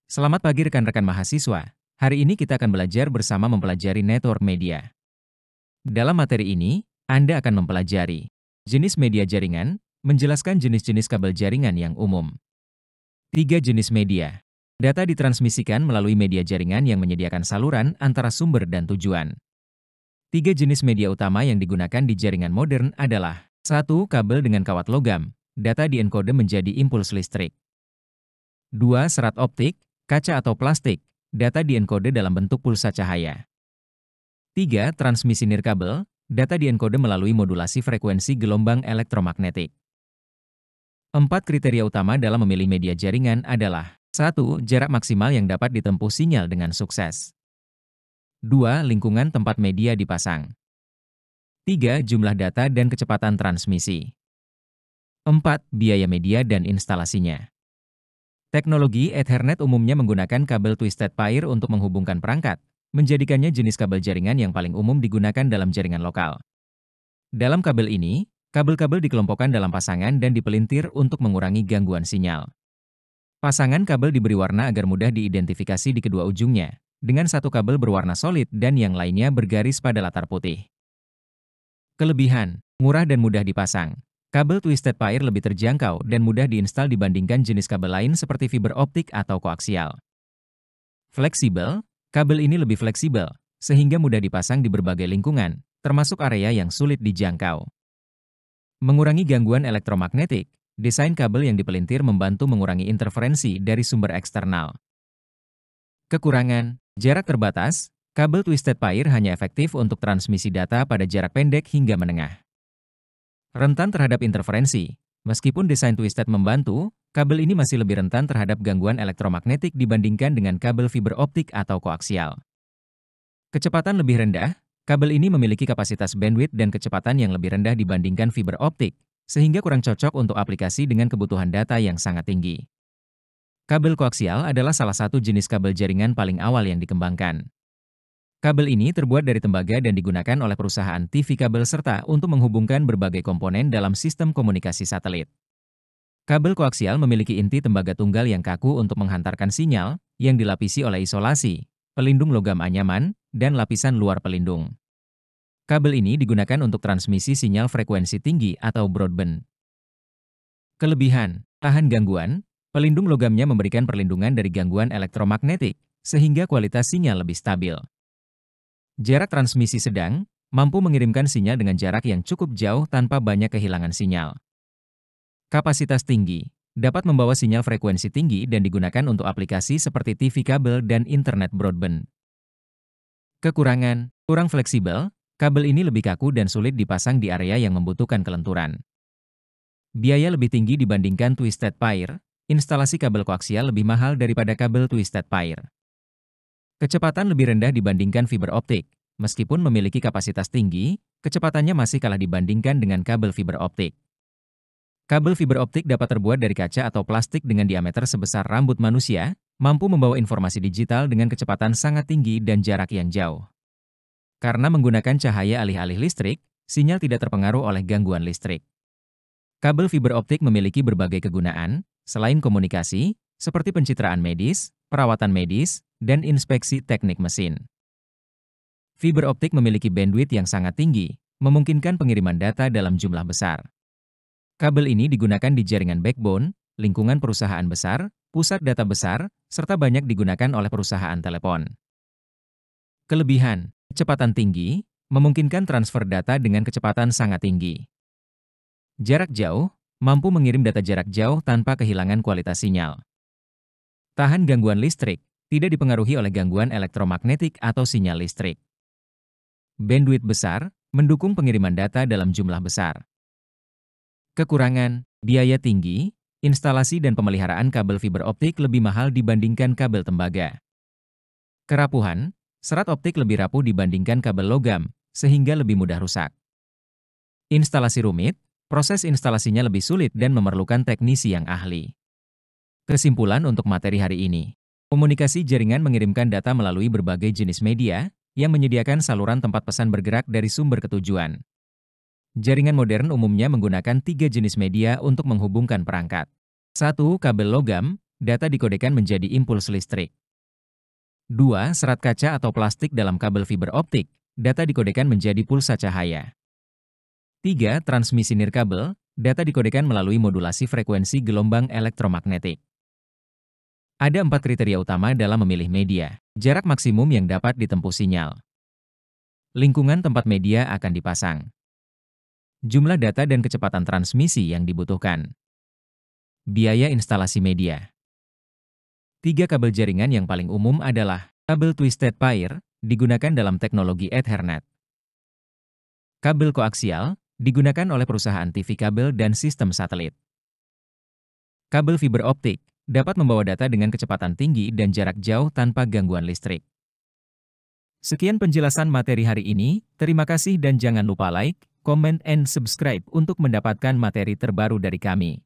Selamat pagi rekan-rekan mahasiswa. Hari ini kita akan belajar bersama mempelajari network media. Dalam materi ini, Anda akan mempelajari jenis media jaringan, menjelaskan jenis-jenis kabel jaringan yang umum. 3 jenis media. Data ditransmisikan melalui media jaringan yang menyediakan saluran antara sumber dan tujuan. 3 jenis media utama yang digunakan di jaringan modern adalah 1. Kabel dengan kawat logam. Data dienkode menjadi impuls listrik. 2. Serat optik, kaca atau plastik. Data dienkode dalam bentuk pulsa cahaya. 3. Transmisi nirkabel. Data dienkode melalui modulasi frekuensi gelombang elektromagnetik. 4 kriteria utama dalam memilih media jaringan adalah 1. Jarak maksimal yang dapat ditempuh sinyal dengan sukses. 2. Lingkungan tempat media dipasang. 3. Jumlah data dan kecepatan transmisi. 4. Biaya media dan instalasinya. Teknologi Ethernet umumnya menggunakan kabel twisted pair untuk menghubungkan perangkat, menjadikannya jenis kabel jaringan yang paling umum digunakan dalam jaringan lokal. Dalam kabel ini, kabel-kabel dikelompokkan dalam pasangan dan dipelintir untuk mengurangi gangguan sinyal. Pasangan kabel diberi warna agar mudah diidentifikasi di kedua ujungnya, dengan satu kabel berwarna solid dan yang lainnya bergaris pada latar putih. Kelebihan, murah dan mudah dipasang. Kabel twisted pair lebih terjangkau dan mudah diinstal dibandingkan jenis kabel lain seperti fiber optik atau koaksial. Fleksibel, kabel ini lebih fleksibel, sehingga mudah dipasang di berbagai lingkungan, termasuk area yang sulit dijangkau. Mengurangi gangguan elektromagnetik, desain kabel yang dipelintir membantu mengurangi interferensi dari sumber eksternal. Kekurangan, jarak terbatas, kabel twisted pair hanya efektif untuk transmisi data pada jarak pendek hingga menengah. Rentan terhadap interferensi. Meskipun desain twisted membantu, kabel ini masih lebih rentan terhadap gangguan elektromagnetik dibandingkan dengan kabel fiber optik atau koaksial. Kecepatan lebih rendah, kabel ini memiliki kapasitas bandwidth dan kecepatan yang lebih rendah dibandingkan fiber optik, sehingga kurang cocok untuk aplikasi dengan kebutuhan data yang sangat tinggi. Kabel koaksial adalah salah satu jenis kabel jaringan paling awal yang dikembangkan. Kabel ini terbuat dari tembaga dan digunakan oleh perusahaan TV kabel serta untuk menghubungkan berbagai komponen dalam sistem komunikasi satelit. Kabel koaksial memiliki inti tembaga tunggal yang kaku untuk menghantarkan sinyal, yang dilapisi oleh isolasi, pelindung logam anyaman, dan lapisan luar pelindung. Kabel ini digunakan untuk transmisi sinyal frekuensi tinggi atau broadband. Kelebihan, tahan gangguan, pelindung logamnya memberikan perlindungan dari gangguan elektromagnetik, sehingga kualitas sinyal lebih stabil. Jarak transmisi sedang, mampu mengirimkan sinyal dengan jarak yang cukup jauh tanpa banyak kehilangan sinyal. Kapasitas tinggi, dapat membawa sinyal frekuensi tinggi dan digunakan untuk aplikasi seperti TV kabel dan internet broadband. Kekurangan, kurang fleksibel, kabel ini lebih kaku dan sulit dipasang di area yang membutuhkan kelenturan. Biaya lebih tinggi dibandingkan twisted pair, instalasi kabel koaksial lebih mahal daripada kabel twisted pair. Kecepatan lebih rendah dibandingkan fiber optik. Meskipun memiliki kapasitas tinggi, kecepatannya masih kalah dibandingkan dengan kabel fiber optik. Kabel fiber optik dapat terbuat dari kaca atau plastik dengan diameter sebesar rambut manusia, mampu membawa informasi digital dengan kecepatan sangat tinggi dan jarak yang jauh. Karena menggunakan cahaya alih-alih listrik, sinyal tidak terpengaruh oleh gangguan listrik. Kabel fiber optik memiliki berbagai kegunaan, selain komunikasi, seperti pencitraan medis, perawatan medis, dan inspeksi teknik mesin. Fiber optik memiliki bandwidth yang sangat tinggi, memungkinkan pengiriman data dalam jumlah besar. Kabel ini digunakan di jaringan backbone, lingkungan perusahaan besar, pusat data besar, serta banyak digunakan oleh perusahaan telepon. Kelebihan, kecepatan tinggi, memungkinkan transfer data dengan kecepatan sangat tinggi. Jarak jauh, mampu mengirim data jarak jauh tanpa kehilangan kualitas sinyal. Tahan gangguan listrik, tidak dipengaruhi oleh gangguan elektromagnetik atau sinyal listrik. Bandwidth besar, mendukung pengiriman data dalam jumlah besar. Kekurangan, biaya tinggi, instalasi dan pemeliharaan kabel fiber optik lebih mahal dibandingkan kabel tembaga. Kerapuhan, serat optik lebih rapuh dibandingkan kabel logam, sehingga lebih mudah rusak. Instalasi rumit, proses instalasinya lebih sulit dan memerlukan teknisi yang ahli. Kesimpulan untuk materi hari ini. Komunikasi jaringan mengirimkan data melalui berbagai jenis media, yang menyediakan saluran tempat pesan bergerak dari sumber ke tujuan. Jaringan modern umumnya menggunakan 3 jenis media untuk menghubungkan perangkat. 1. Kabel logam, data dikodekan menjadi impuls listrik. 2. Serat kaca atau plastik dalam kabel fiber optik, data dikodekan menjadi pulsa cahaya. 3. Transmisi nirkabel, data dikodekan melalui modulasi frekuensi gelombang elektromagnetik. Ada 4 kriteria utama dalam memilih media. Jarak maksimum yang dapat ditempuh sinyal. Lingkungan tempat media akan dipasang. Jumlah data dan kecepatan transmisi yang dibutuhkan. Biaya instalasi media. 3 kabel jaringan yang paling umum adalah kabel Twisted Pair, digunakan dalam teknologi Ethernet. Kabel koaksial, digunakan oleh perusahaan TV kabel dan sistem satelit. Kabel fiber optik, dapat membawa data dengan kecepatan tinggi dan jarak jauh tanpa gangguan listrik. Sekian penjelasan materi hari ini, terima kasih dan jangan lupa like, comment, and subscribe untuk mendapatkan materi terbaru dari kami.